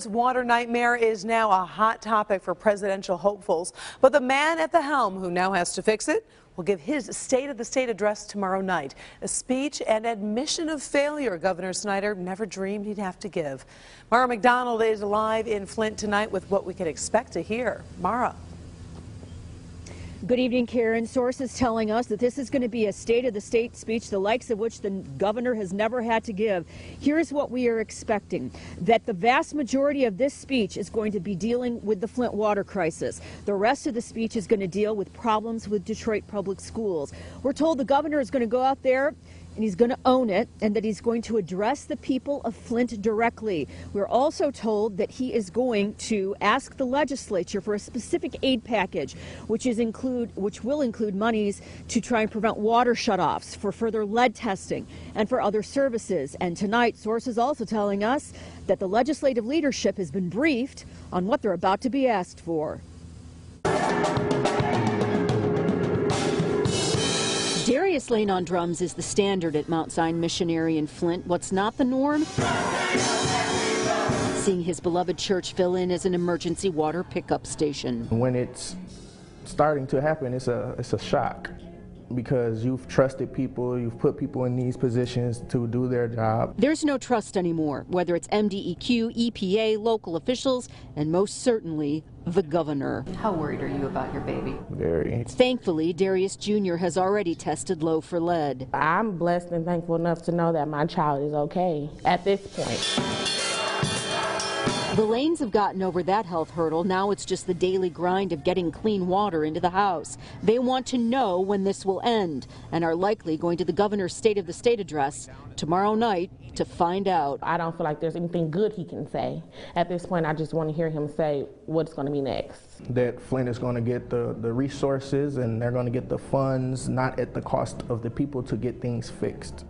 Water nightmare is now a hot topic for presidential hopefuls, but the man at the helm who now has to fix it will give his State of the State address tomorrow night, a speech and admission of failure Governor Snyder never dreamed he'd have to give. Mara McDonald is live in Flint tonight with what we can expect to hear. Mara. Good evening, Karen. Sources telling us that this is going to be a State of the State speech, the likes of which the governor has never had to give. Here's what we are expecting, that the vast majority of this speech is going to be dealing with the Flint water crisis. The rest of the speech is going to deal with problems with Detroit public schools. We're told the governor is going to go out there and he's going to own it, and that he's going to address the people of Flint directly. We're also told that he is going to ask the legislature for a specific aid package, which will include monies to try and prevent water shutoffs, for further lead testing, and for other services. And tonight, sources also telling us that the legislative leadership has been briefed on what they're about to be asked for. Darius laying on drums is the standard at Mount Zion Missionary in Flint. What's not the norm? Seeing his beloved church fill in as an emergency water pickup station. When it's starting to happen, it's a shock, because you've trusted people, you've put people in these positions to do their job. There's no trust anymore, whether it's MDEQ, EPA, local officials, and most certainly the governor. How worried are you about your baby? Very. Thankfully, Darius Jr. has already tested low for lead. I'm blessed and thankful enough to know that my child is okay at this point. The Lanes have gotten over that health hurdle. Now it's just the daily grind of getting clean water into the house. They want to know when this will end and are likely going to the governor's State of the State address tomorrow night to find out. I don't feel like there's anything good he can say. At this point, I just want to hear him say what's going to be next. That Flint is going to get the resources and they're going to get the funds, not at the cost of the people, to get things fixed.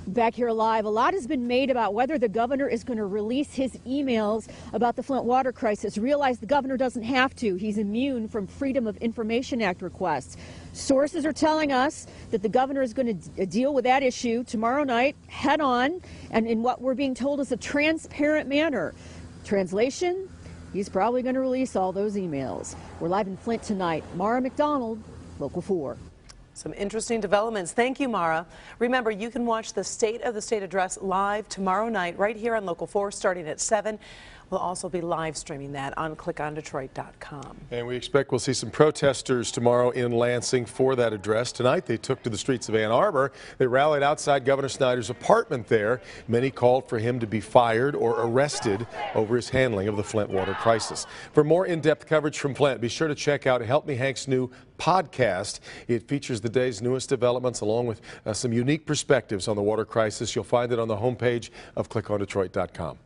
Back here live, a lot has been made about whether the governor is going to release his emails about the Flint water crisis. Realize the governor doesn't have to. He's immune from Freedom of Information Act requests. Sources are telling us that the governor is going to deal with that issue tomorrow night head on, and in what we're being told is a transparent manner. Translation, he's probably going to release all those emails. We're live in Flint tonight. Mara McDonald, Local 4. Some interesting developments. Thank you, Mara. Remember, you can watch the State of the State address live tomorrow night right here on Local 4 starting at 7. We'll also be live streaming that on clickondetroit.com. And we expect we'll see some protesters tomorrow in Lansing for that address. Tonight they took to the streets of Ann Arbor. They rallied outside Governor Snyder's apartment there. Many called for him to be fired or arrested over his handling of the Flint water crisis. For more in-depth coverage from Flint, be sure to check out Help Me Hank's new podcast. It features the day's newest developments along with some unique perspectives on the water crisis. You'll find it on the homepage of clickondetroit.com.